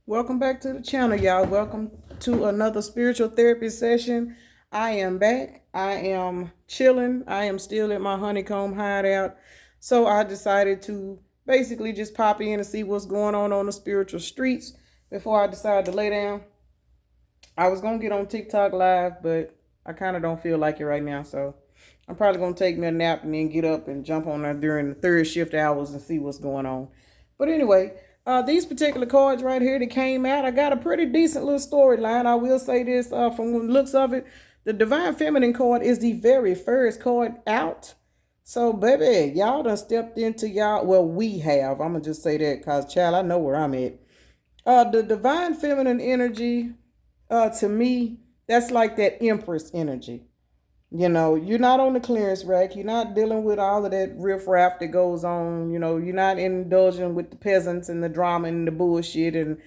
Welcome back to the channel, y'all. Welcome to another spiritual therapy session. I am back. I am chilling. I am still at my honeycomb hideout. So I decided to basically just pop in and see what's going on the spiritual streets before I decide to lay down. I was going to get on TikTok live, but I kind of don't feel like it right now. So I'm probably going to take me a nap and then get up and jump on there during the third shift hours and see what's going on. But anyway, these particular cards right here that came out, I got a pretty decent little storyline. I will say this, from the looks of it, the Divine Feminine card is the very first card out. So, baby, y'all done stepped into y'all. Well, we have. I'm going to just say that because, child, I know where I'm at. The Divine Feminine energy, to me, that's like that Empress energy. You know, you're not on the clearance rack. You're not dealing with all of that riffraff that goes on. You know, you're not indulging with the peasants and the drama and the bullshit and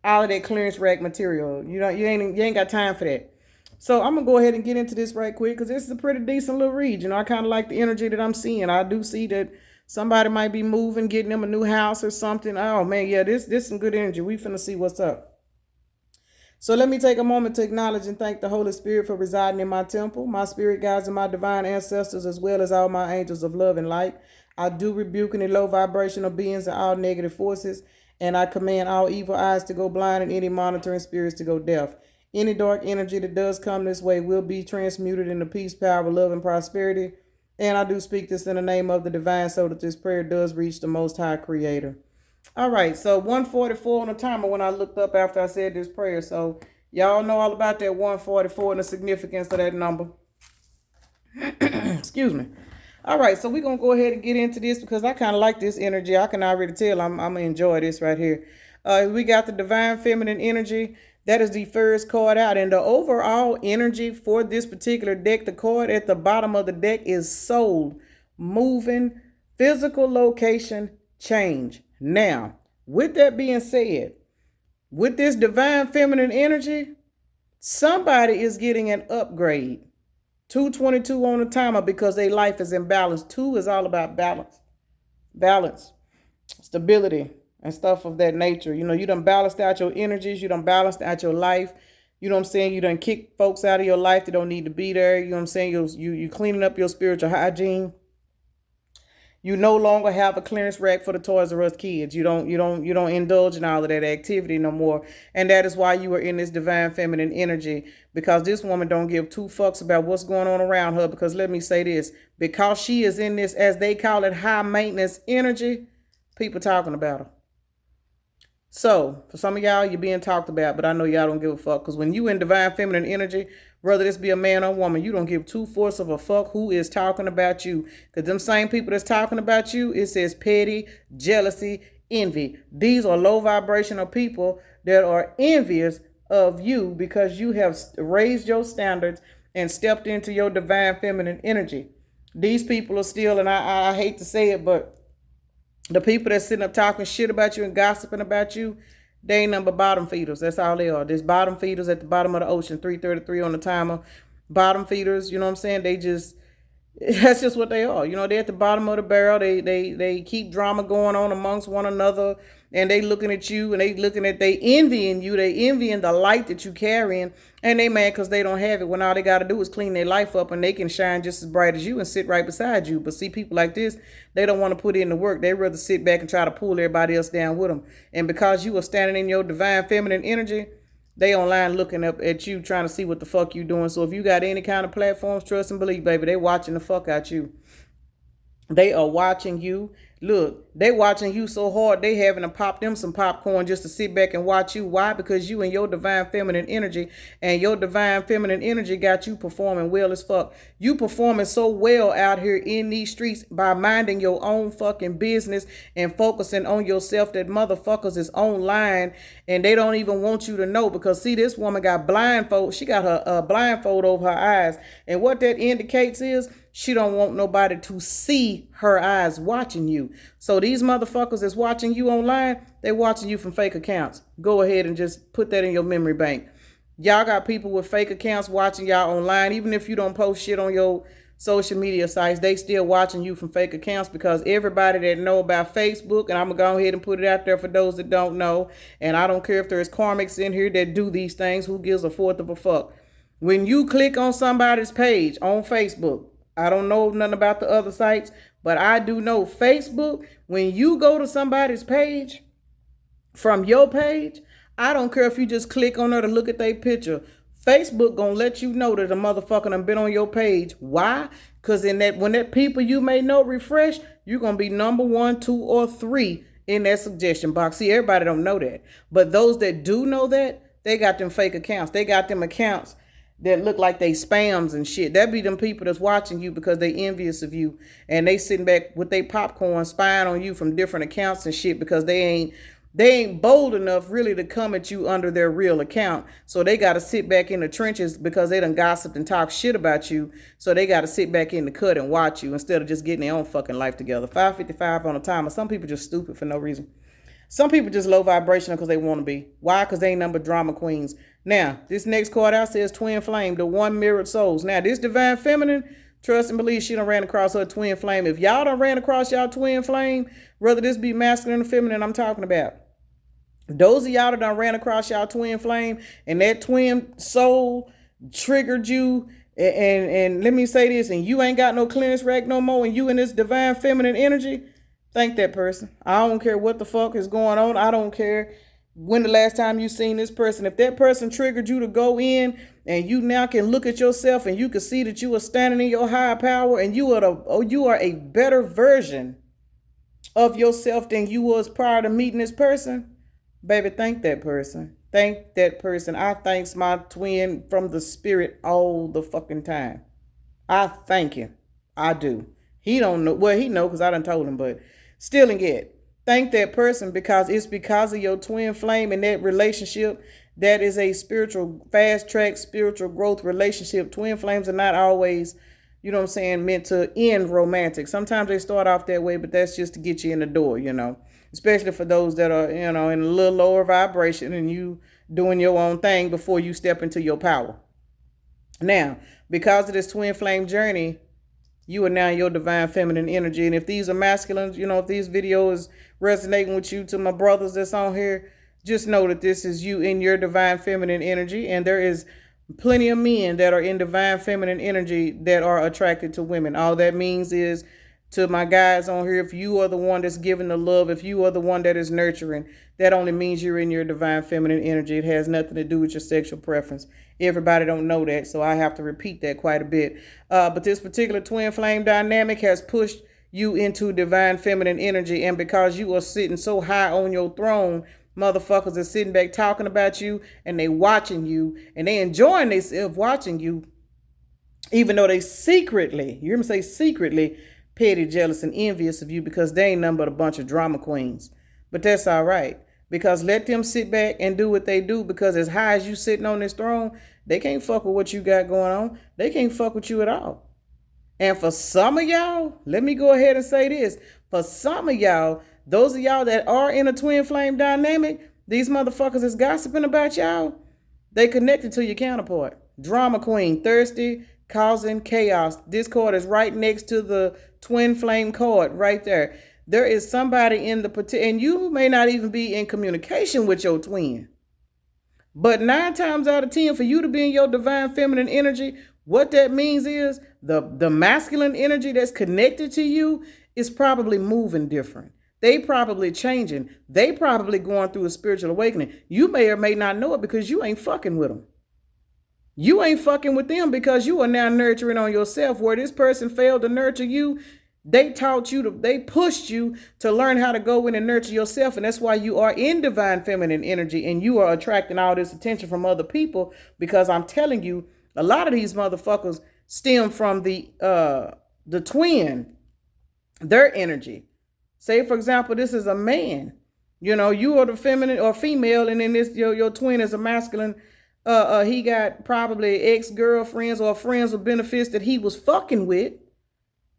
all of that clearance rack material. You ain't got time for that. So I'm gonna go ahead and get into this right quick because this is a pretty decent little read. You know, I kind of like the energy that I'm seeing. I do see that somebody might be moving, getting them a new house or something. Oh man, yeah, this some good energy. We finna see what's up. So let me take a moment to acknowledge and thank the Holy Spirit for residing in my temple, my spirit guides and my divine ancestors, as well as all my angels of love and light. I do rebuke any low vibrational beings and all negative forces, and I command all evil eyes to go blind and any monitoring spirits to go deaf. Any dark energy that does come this way will be transmuted into peace, power, love, and prosperity. And I do speak this in the name of the divine so that this prayer does reach the Most High Creator. All right, so 144 on the timer when I looked up after I said this prayer. So y'all know all about that 144 and the significance of that number. Excuse me. All right, so we're going to go ahead and get into this because I kind of like this energy. I can already tell I'm going to enjoy this right here. We got the Divine Feminine energy. That is the first card out. And the overall energy for this particular deck, the card at the bottom of the deck is soul, moving, physical location, change. Now, with that being said, with this Divine Feminine energy, somebody is getting an upgrade. 222 on the timer because their life is in balance. 2 is all about balance, stability, and stuff of that nature. You know, you done balanced out your energies. You done balanced out your life. You know what I'm saying? You done kick folks out of your life that don't need to be there. You know what I'm saying? You cleaning up your spiritual hygiene. You no longer have a clearance rack for the Toys R Us kids. You don't indulge in all of that activity no more. And that is why you are in this Divine Feminine energy, because this woman don't give two fucks about what's going on around her. Because let me say this, because she is in this, as they call it, high maintenance energy, people talking about her. So, for some of y'all, you're being talked about, but I know y'all don't give a fuck. Because when you in Divine Feminine energy, whether this be a man or woman, you don't give two fourths of a fuck who is talking about you. Because them same people that's talking about you, it says petty, jealousy, envy. These are low vibrational people that are envious of you because you have raised your standards and stepped into your Divine Feminine energy. These people are still, and I hate to say it, but the people that's sitting up talking shit about you and gossiping about you, they ain't nothing but bottom feeders. That's all they are. There's bottom feeders at the bottom of the ocean, 333 on the timer. Bottom feeders, you know what I'm saying? That's just what they are. You know, they're at the bottom of the barrel. They keep drama going on amongst one another, and they looking at you and they envying you. They envying the light that you carrying, and they mad because they don't have it when all they got to do is clean their life up and they can shine just as bright as you and sit right beside you. But see, people like this, they don't want to put in the work. They rather sit back and try to pull everybody else down with them. And because you are standing in your Divine Feminine energy, they online looking up at you trying to see what the fuck you doing. So if you got any kind of platforms, trust and believe, baby, they watching the fuck out you. They are watching you. Look, they watching you so hard, they having to pop them some popcorn just to sit back and watch you. Why? Because you and your Divine Feminine energy, and your Divine Feminine energy got you performing well as fuck. You performing so well out here in these streets by minding your own fucking business and focusing on yourself that motherfuckers is online and they don't even want you to know. Because see, this woman got blindfold. She got her blindfold over her eyes. And what that indicates is she don't want nobody to see her eyes watching you. So these motherfuckers that's watching you online, they watching you from fake accounts. Go ahead and just put that in your memory bank. Y'all got people with fake accounts watching y'all online. Even if you don't post shit on your social media sites, they still watching you from fake accounts, because everybody that know about Facebook, and I'm gonna go ahead and put it out there for those that don't know, and I don't care if there's karmics in here that do these things, who gives a fourth of a fuck? When you click on somebody's page on Facebook, I don't know nothing about the other sites, but I do know Facebook, when you go to somebody's page from your page, I don't care if you just click on her to look at their picture, Facebook gonna let you know that a motherfucker done been on your page. Why? Because in that, when that people you may know refresh, you're gonna be number 1, 2, or 3 in that suggestion box. See, everybody don't know that, but those that do know that, they got them fake accounts. They got them accounts that look like they spams and shit. That be them people that's watching you because they envious of you, and they sitting back with their popcorn spying on you from different accounts and shit, because they ain't bold enough really to come at you under their real account. So they got to sit back in the trenches because they done gossiped and talked shit about you. So they got to sit back in the cut and watch you instead of just getting their own fucking life together. 5:55 on the timer. Some people just stupid for no reason. Some people just low vibrational because they want to be. Why? Because they ain't number drama queens. Now, this next card out says twin flame, the one mirrored souls. Now, this divine feminine, trust and believe she done ran across her twin flame. If y'all done ran across y'all twin flame, whether this be masculine or feminine, I'm talking about. Those of y'all that done ran across y'all twin flame and that twin soul triggered you, and let me say this, and you ain't got no clearance rack no more, and you in this divine feminine energy, thank that person. I don't care what the fuck is going on. I don't care when the last time you seen this person. If that person triggered you to go in, and you now can look at yourself and you can see that you are standing in your higher power, and you are a better version of yourself than you was prior to meeting this person, baby, thank that person. Thank that person. I thanks my twin from the spirit all the fucking time. I thank him. I do. He don't know. Well, he know because I done told him, but still and yet, thank that person, because it's because of your twin flame and that relationship. That is a spiritual, fast track, spiritual growth relationship. Twin flames are not always, you know what I'm saying, meant to end romantic. Sometimes they start off that way, but that's just to get you in the door, you know. Especially for those that are, you know, in a little lower vibration and you doing your own thing before you step into your power. Now, because of this twin flame journey, you are now in your divine feminine energy. And if these are masculines, you know, if these videos resonating with you, to my brothers that's on here, just know that this is you in your divine feminine energy. And there is plenty of men that are in divine feminine energy that are attracted to women. All that means is, to my guys on here, if you are the one that's giving the love, if you are the one that is nurturing, that only means you're in your divine feminine energy. It has nothing to do with your sexual preference. Everybody don't know that, so I have to repeat that quite a bit. But this particular twin flame dynamic has pushed you into divine feminine energy, and because you are sitting so high on your throne, motherfuckers are sitting back talking about you, and they watching you, and they enjoying themselves watching you, even though they secretly, you hear me say secretly, petty, jealous, and envious of you, because they ain't nothing but a bunch of drama queens. But that's all right, because let them sit back and do what they do, because as high as you sitting on this throne, they can't fuck with what you got going on. They can't fuck with you at all. And for some of y'all, let me go ahead and say this. For some of y'all, those of y'all that are in a twin flame dynamic, these motherfuckers is gossiping about y'all, they connected to your counterpart. Drama queen, thirsty, causing chaos. This card is right next to the twin flame card right there. There is somebody in the, and you may not even be in communication with your twin. But 9 times out of 10, for you to be in your divine feminine energy, what that means is the masculine energy that's connected to you is probably moving different. They probably changing. They probably going through a spiritual awakening. You may or may not know it because you ain't fucking with them. You ain't fucking with them because you are now nurturing on yourself. Where this person failed to nurture you, they taught you they pushed you to learn how to go in and nurture yourself. And that's why you are in divine feminine energy and you are attracting all this attention from other people, because I'm telling you, a lot of these motherfuckers stem from the twin, their energy. Say, for example, this is a man. You know, you are the feminine or female, and then this your twin is a masculine. He got probably ex-girlfriends or friends with benefits that he was fucking with.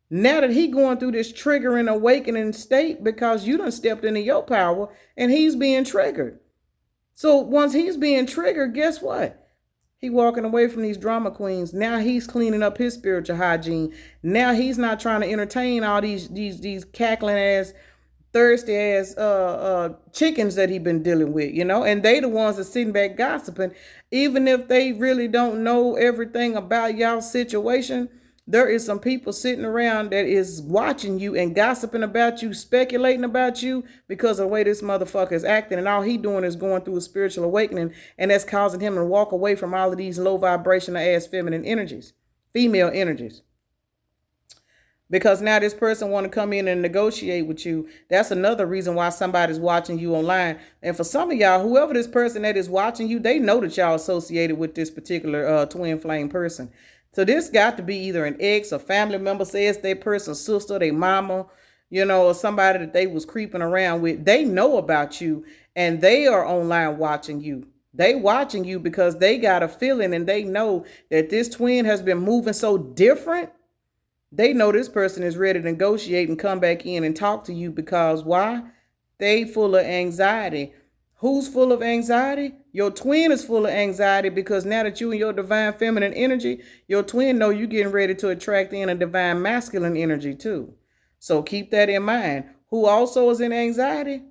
Now that he going through this triggering awakening state because you done stepped into your power and he's being triggered. So once he's being triggered, guess what? He walking away from these drama queens. Now he's cleaning up his spiritual hygiene. Now he's not trying to entertain all these cackling ass, thirsty ass chickens that he been dealing with, you know. And they the ones that sitting back gossiping, even if they really don't know everything about y'all situation. There is some people sitting around that is watching you and gossiping about you, speculating about you because of the way this motherfucker is acting. And all he doing is going through a spiritual awakening. And that's causing him to walk away from all of these low vibrational ass feminine energies, female energies. Because now this person want to come in and negotiate with you. That's another reason why somebody's watching you online. And for some of y'all, whoever this person that is watching you, they know that y'all associated with this particular twin flame person. So this got to be either an ex, a family member, say it's their person's sister, their mama, you know, or somebody that they was creeping around with. They know about you and they are online watching you. They watching you because they got a feeling and they know that this twin has been moving so different. They know this person is ready to negotiate and come back in and talk to you because why? They full of anxiety. Who's full of anxiety? Your twin is full of anxiety because now that you and your divine feminine energy, your twin know you getting ready to attract in a divine masculine energy too. So keep that in mind. Who also is in anxiety?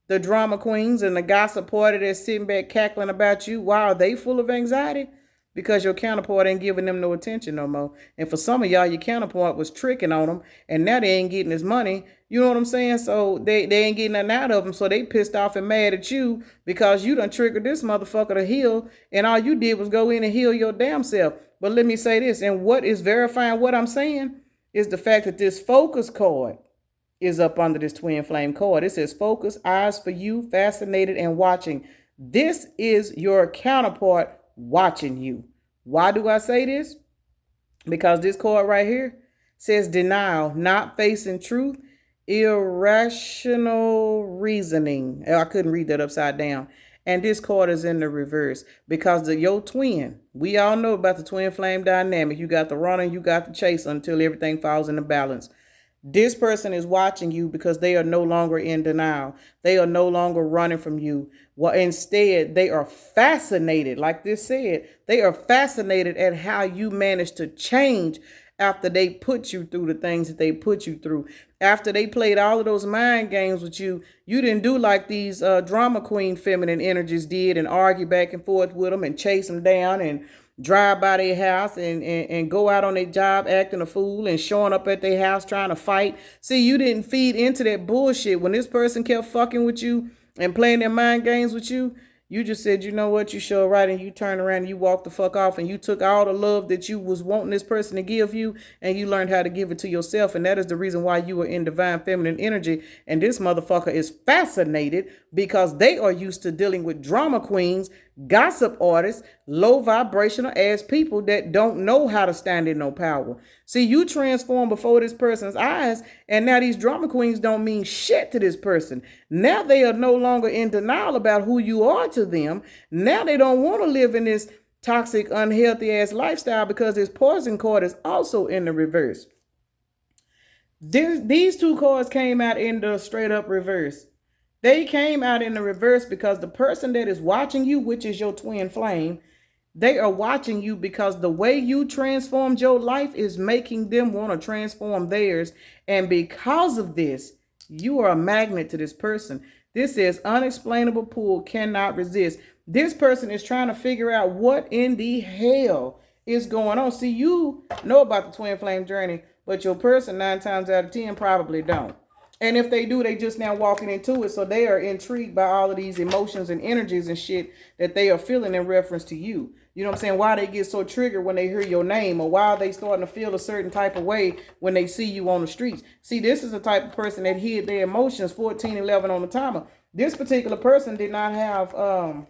The drama queens and the gossip party that's sitting back cackling about you. Why are they full of anxiety? Because your counterpart ain't giving them no attention no more. And for some of y'all, your counterpart was tricking on them and now they ain't getting his money. You know what I'm saying? So they ain't getting nothing out of them. So they pissed off and mad at you because you done triggered this motherfucker to heal. And all you did was go in and heal your damn self. But let me say this. And what is verifying what I'm saying is the fact that this focus card is up under this twin flame card. It says focus, eyes for you, fascinated and watching. This is your counterpart watching you. Why do I say this? Because this card right here says denial, not facing truth, irrational reasoning. I couldn't read that upside down. And this card is in the reverse because your twin, we all know about the twin flame dynamic. You got the runner, you got the chaser until everything falls into balance. This person is watching you because they are no longer in denial. They are no longer running from you. Well, instead, they are fascinated. Like this said, they are fascinated at how you managed to change after they put you through the things that they put you through. After they played all of those mind games with you, you didn't do like these drama queen feminine energies did and argue back and forth with them and chase them down and drive by their house and go out on their job acting a fool and showing up at their house trying to fight. See, you didn't feed into that bullshit. When this person kept fucking with you and playing their mind games with you, you just said, you know what, you show right, and you turn around and you walk the fuck off and you took all the love that you was wanting this person to give you and you learned how to give it to yourself. And that is the reason why you are in divine feminine energy. And this motherfucker is fascinated because they are used to dealing with drama queens, gossip artists, low vibrational ass people that don't know how to stand in no power. See, you transform before this person's eyes, and now these drama queens don't mean shit to this person. Now they are no longer in denial about who you are to them. Now they don't want to live in this toxic, unhealthy ass lifestyle because this poison card is also in the reverse. These two cards came out in the straight up reverse. They came out in the reverse because the person that is watching you, which is your twin flame, they are watching you because the way you transformed your life is making them want to transform theirs. And because of this, you are a magnet to this person. This is unexplainable pull, cannot resist. This person is trying to figure out what in the hell is going on. See, you know about the twin flame journey, but your person 9 times out of 10 probably don't. And if they do, they just now walking into it. So they are intrigued by all of these emotions and energies and shit that they are feeling in reference to you. You know what I'm saying? Why they get so triggered when they hear your name, or why they starting to feel a certain type of way when they see you on the streets. See, this is the type of person that hid their emotions 14-11 on the timer. This particular person did not have,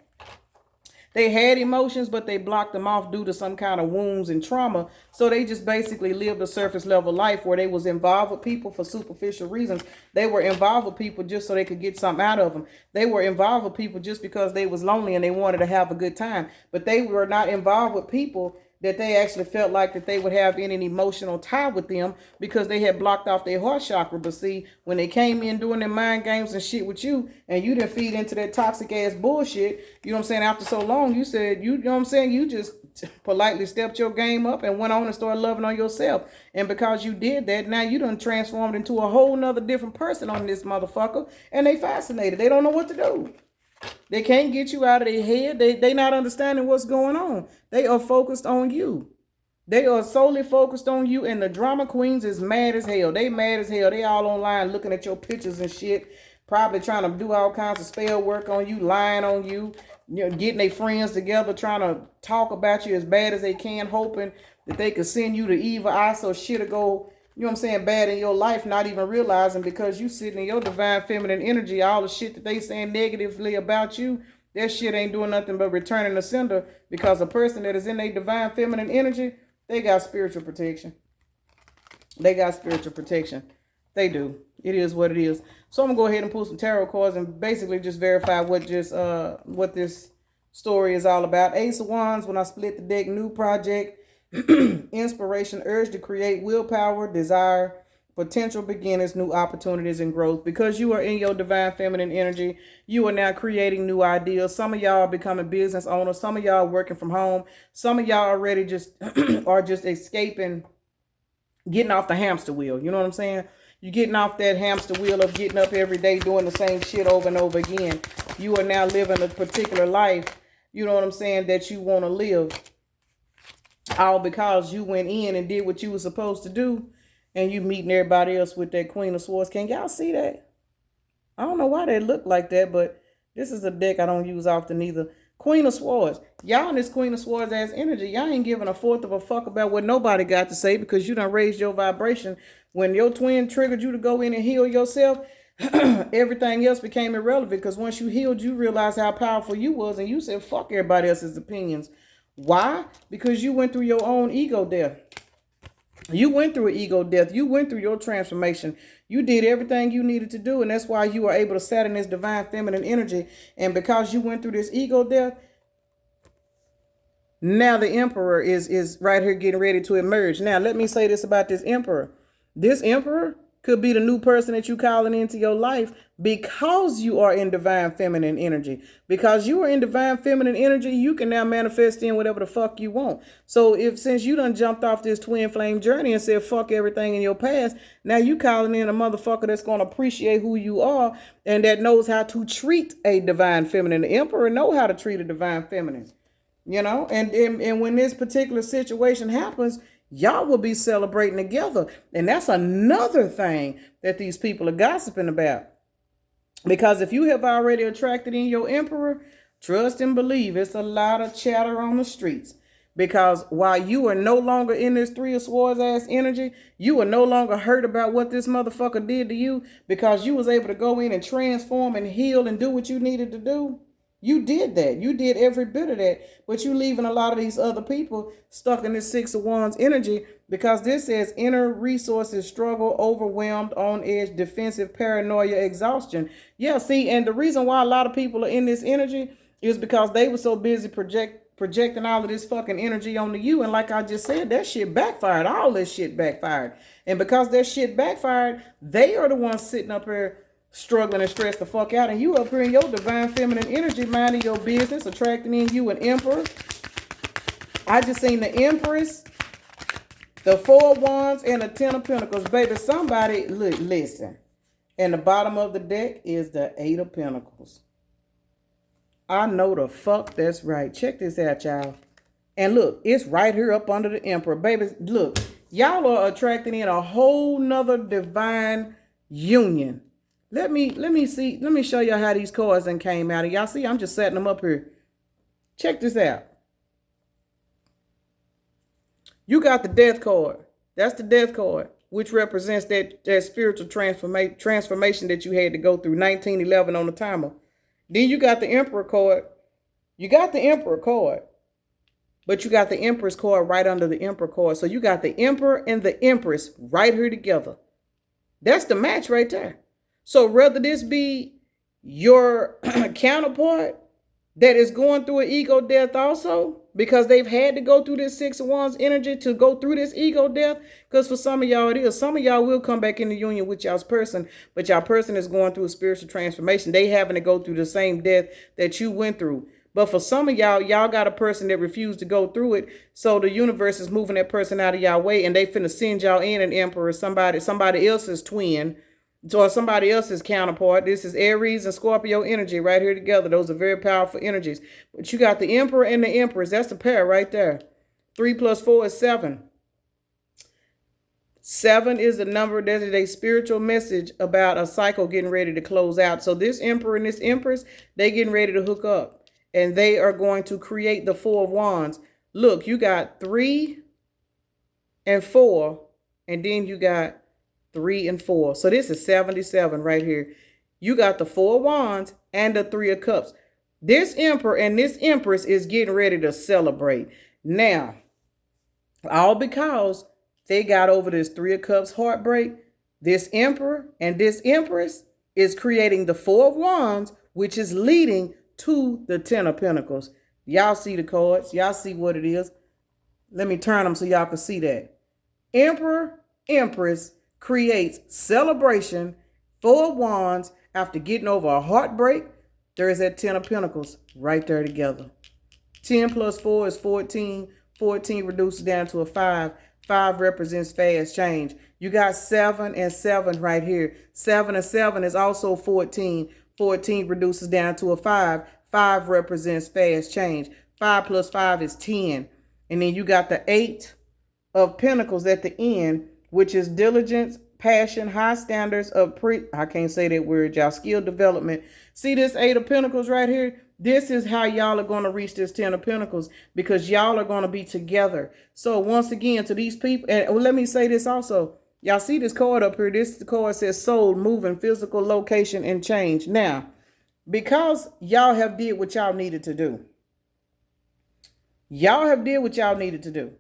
they had emotions, but they blocked them off due to some kind of wounds and trauma. So they just basically lived a surface level life where they was involved with people for superficial reasons. They were involved with people just so they could get something out of them. They were involved with people just because they was lonely and they wanted to have a good time. But they were not involved with people that they actually felt like that they would have any emotional tie with them because they had blocked off their heart chakra. But see, when they came in doing their mind games and shit with you, and you didn't feed into that toxic ass bullshit, you know what I'm saying, after so long, you said, you know what I'm saying, you just politely stepped your game up and went on and started loving on yourself. And because you did that, now you done transformed into a whole nother different person on this motherfucker, and they fascinated. They don't know what to do. They can't get you out of their head. They not understanding what's going on. They are focused on you. They are solely focused on you, and the drama queens is mad as hell. They mad as hell. They all online looking at your pictures and shit, probably trying to do all kinds of spell work on you, lying on you, you know, getting their friends together, trying to talk about you as bad as they can, hoping that they could send you the evil eye so shit'll go, you know what I'm saying, bad in your life, not even realizing because you sitting in your divine feminine energy, all the shit that they saying negatively about you, that shit ain't doing nothing but returning the sender, because a person that is in their divine feminine energy, they got spiritual protection. They got spiritual protection. They do. It is what it is. So I'm going to go ahead and pull some tarot cards and basically just verify what this story is all about. Ace of Wands, when I split the deck, new project, inspiration, urge to create, willpower, desire, potential beginnings, new opportunities, and growth. Because you are in your divine feminine energy, you are now creating new ideas. Some of y'all are becoming business owners. Some of y'all are working from home. Some of y'all already just are just escaping, getting off the hamster wheel. You know what I'm saying? You're getting off that hamster wheel of getting up every day doing the same shit over and over again. You are now living a particular life, you know what I'm saying, that you want to live. All because you went in and did what you were supposed to do, and you meeting everybody else with that Queen of Swords. Can y'all see that? I don't know why they look like that, but this is a deck I don't use often either. Queen of Swords. Y'all in this Queen of Swords ass energy, y'all ain't giving a fourth of a fuck about what nobody got to say, because you done raised your vibration. When your twin triggered you to go in and heal yourself, everything else became irrelevant, because once you healed, you realized how powerful you was, and you said fuck everybody else's opinions. Why? Because you went through your own ego death. You went through an ego death. You went through your transformation. You did everything you needed to do, and that's why you are able to sat in this divine feminine energy. And because you went through this ego death, now the Emperor is right here getting ready to emerge. Now, let me say this about this Emperor. This Emperor could be the new person that you calling into your life, because you are in divine feminine energy. Because you are in divine feminine energy, you can now manifest in whatever the fuck you want. So since you done jumped off this twin flame journey and said fuck everything in your past, now you calling in a motherfucker that's going to appreciate who you are and that knows how to treat a divine feminine. The Emperor know how to treat a divine feminine. You know, and when this particular situation happens, y'all will be celebrating together. And that's another thing that these people are gossiping about. Because if you have already attracted in your Emperor, trust and believe it's a lot of chatter on the streets. Because while you are no longer in this Three of Swords ass energy, you are no longer hurt about what this motherfucker did to you, because you was able to go in and transform and heal and do what you needed to do. You did that. You did every bit of that. But you leaving a lot of these other people stuck in this Six of Wands energy, because this says inner resources, struggle, overwhelmed, on edge, defensive, paranoia, exhaustion. Yeah, see, and the reason why a lot of people are in this energy is because they were so busy projecting all of this fucking energy onto you. And like I just said, that shit backfired. All this shit backfired. And because that shit backfired, they are the ones sitting up here struggling and stressed the fuck out, and you up here in your divine feminine energy, minding your business, attracting in you an Emperor. I just seen the Empress, the Four of Wands, and the Ten of Pentacles. Baby, somebody, look, listen. And the bottom of the deck is the Eight of Pentacles. I know the fuck that's right. Check this out, y'all. And look, it's right here up under the Emperor. Baby, look, y'all are attracting in a whole nother divine union. Let me show you how these cards then came out. And y'all see, I'm just setting them up here. Check this out. You got the Death card. That's the Death card, which represents that spiritual transformation that you had to go through, 1911 on the timer. Then you got the Emperor card. You got the Emperor card, but you got the Empress card right under the Emperor card. So you got the Emperor and the Empress right here together. That's the match right there. So whether this be your counterpart that is going through an ego death also, because they've had to go through this Six of Wands energy to go through this ego death. Because for some of y'all it is. Some of y'all will come back into union with y'all's person, but y'all person is going through a spiritual transformation. They having to go through the same death that you went through. But for some of y'all, y'all got a person that refused to go through it. So the universe is moving that person out of y'all way, and they finna send y'all in an emperor, somebody else's twin, or somebody else's counterpart. This is Aries and Scorpio energy right here together. Those are very powerful energies. But you got the Emperor and the Empress. That's the pair right there. 3 plus 4 is 7. 7 is the number that is a spiritual message about a cycle getting ready to close out. So this Emperor and this Empress, they getting ready to hook up. And they are going to create the 4 of Wands. Look, you got 3 and 4. And then you got 3 and 4. So this is 77 right here. You got the 4 of Wands and the 3 of Cups. This Emperor and this Empress is getting ready to celebrate. Now, all because they got over this 3 of Cups heartbreak. This Emperor and this Empress is creating the 4 of Wands, which is leading to the 10 of Pentacles. Y'all see the cards. Y'all see what it is. Let me turn them so y'all can see that. Emperor, Empress creates celebration, 4 of Wands after getting over a heartbreak. There is that 10 of Pentacles right there together. 10 plus 4 is 14. 14 reduces down to a 5. 5 represents fast change. You got 7 and 7 right here. 7 and 7 is also 14. 14 reduces down to a 5. 5 represents fast change. 5 plus 5 is 10. And then you got the 8 of Pentacles at the end, which is diligence, passion, high standards of I can't say that word, y'all, skill development. See this 8 of Pentacles right here? This is how y'all are going to reach this 10 of Pentacles, because y'all are going to be together. So once again, to these people, and let me say this also. Y'all see this card up here? This card says soul, moving, physical, location, and change. Now, because y'all have did what y'all needed to do. Y'all have did what y'all needed to do.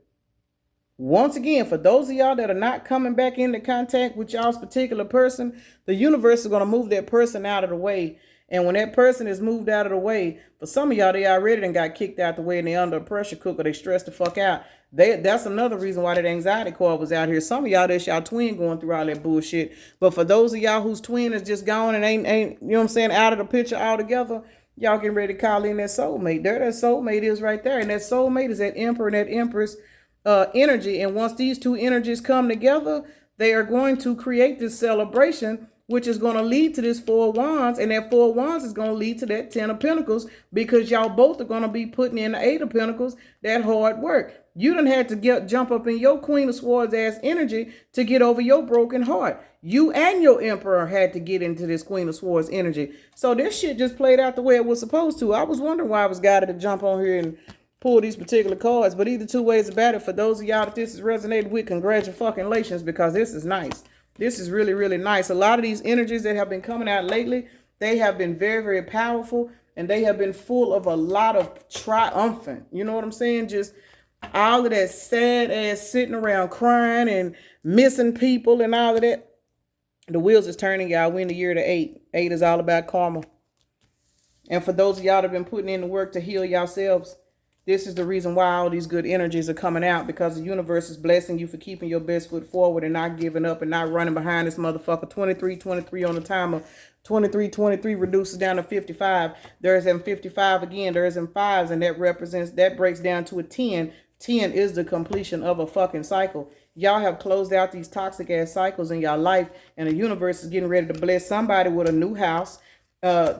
Once again, for those of y'all that are not coming back into contact with y'all's particular person, the universe is going to move that person out of the way. And when that person is moved out of the way, for some of y'all, they already done got kicked out the way and they under a pressure cooker. They stressed the fuck out. That's another reason why that anxiety card was out here. Some of y'all, that's y'all twin going through all that bullshit. But for those of y'all whose twin is just gone and ain't you know what I'm saying, out of the picture altogether, y'all getting ready to call in that soulmate. There that soulmate is right there. And that soulmate is that Emperor and that Empress energy. And once these two energies come together, they are going to create this celebration, which is going to lead to this 4 of Wands. And that 4 of Wands is going to lead to that 10 of Pentacles, because y'all both are going to be putting in the 8 of Pentacles, that hard work. You done had to jump up in your Queen of Swords ass energy to get over your broken heart. You and your Emperor had to get into this Queen of Swords energy. So this shit just played out the way it was supposed to. I was wondering why I was guided to jump on here and pull these particular cards. But either two ways about it, for those of y'all that this is resonated with, congratulations, because this is nice. This is really, really nice. A lot of these energies that have been coming out lately, they have been very, very powerful, and they have been full of a lot of triumphant. You know what I'm saying? Just all of that sad ass sitting around crying and missing people and all of that. The wheels is turning, y'all. We in the year to 8. 8 is all about karma. And for those of y'all that have been putting in the work to heal yourselves, this is the reason why all these good energies are coming out, because the universe is blessing you for keeping your best foot forward and not giving up and not running behind this motherfucker. 23 on the timer. 23 reduces down to 55. There's in 55 again. There's in 5s, and that breaks down to a 10. 10 is the completion of a fucking cycle. Y'all have closed out these toxic ass cycles in your life, and the universe is getting ready to bless somebody with a new house,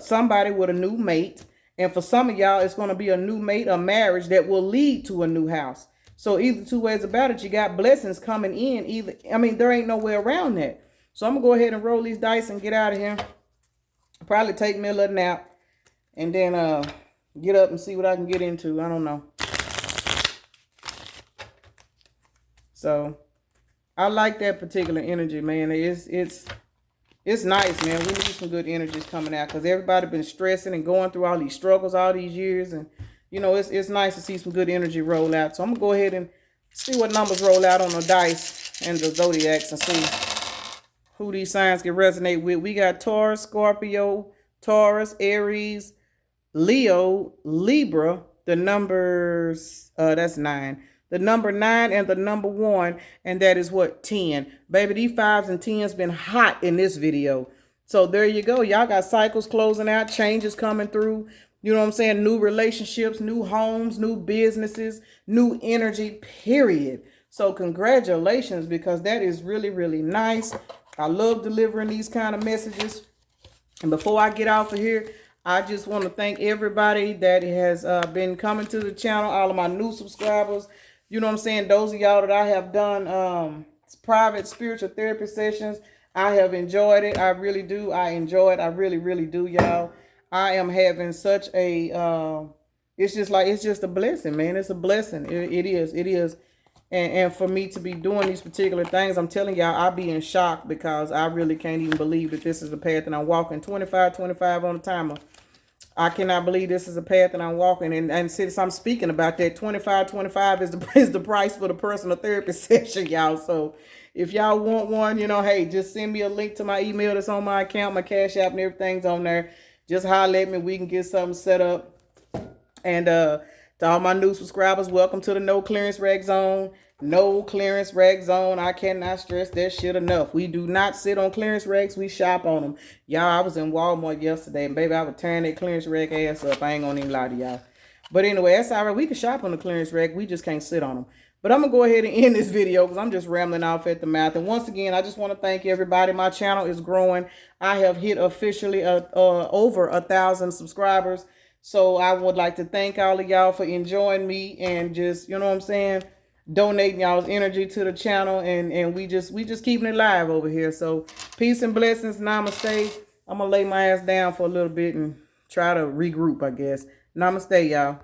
somebody with a new mate. And for some of y'all, it's going to be a new mate, a marriage that will lead to a new house. So either two ways about it, you got blessings coming in. There ain't no way around that. So I'm going to go ahead and roll these dice and get out of here. Probably take me a little nap and then get up and see what I can get into. I don't know. So I like that particular energy, man. It's nice, man. We need some good energies coming out, because everybody been stressing and going through all these struggles all these years. And, you know, it's nice to see some good energy roll out. So I'm going to go ahead and see what numbers roll out on the dice and the zodiacs and see who these signs can resonate with. We got Taurus, Scorpio, Taurus, Aries, Leo, Libra, the numbers, that's 9. The number 9 and the number 1, and that is what? 10. Baby, these 5s and 10s been hot in this video. So there you go. Y'all got cycles closing out, changes coming through. You know what I'm saying? New relationships, new homes, new businesses, new energy, period. So congratulations, because that is really, really nice. I love delivering these kind of messages. And before I get off of here, I just want to thank everybody that has been coming to the channel, all of my new subscribers. You know what I'm saying? Those of y'all that I have done private spiritual therapy sessions, I have enjoyed it. I really do. I enjoy it. I really, really do, y'all. I am having such a, it's just a blessing, man. It's a blessing. It is. It is. And for me to be doing these particular things, I'm telling y'all, I'll be in shock, because I really can't even believe that this is the path that I'm walking. 25 on the timer. I cannot believe this is a path that I'm walking. And since I'm speaking about that, 25 is the price for the personal therapy session, y'all. So if y'all want one, you know, hey, just send me a link to my email that's on my account, my Cash App, and everything's on there. Just holler at me. We can get something set up. And to all my new subscribers, welcome to the No Clearance Rack Zone. No clearance rack zone. I cannot stress that shit enough. We do not sit on clearance racks. We shop on them. Y'all, I was in Walmart yesterday, and baby, I was tearing that clearance rack ass up. I ain't gonna even lie to y'all. But anyway, that's all right. We can shop on the clearance rack. We just can't sit on them. But I'm going to go ahead and end this video, because I'm just rambling off at the mouth. And once again, I just want to thank everybody. My channel is growing. I have hit officially over 1,000 subscribers. So I would like to thank all of y'all for enjoying me and just, you know what I'm saying, donating y'all's energy to the channel, and we just keeping it live over here. So peace and blessings. Namaste. I'm gonna lay my ass down for a little bit and try to regroup, I guess. Namaste, y'all.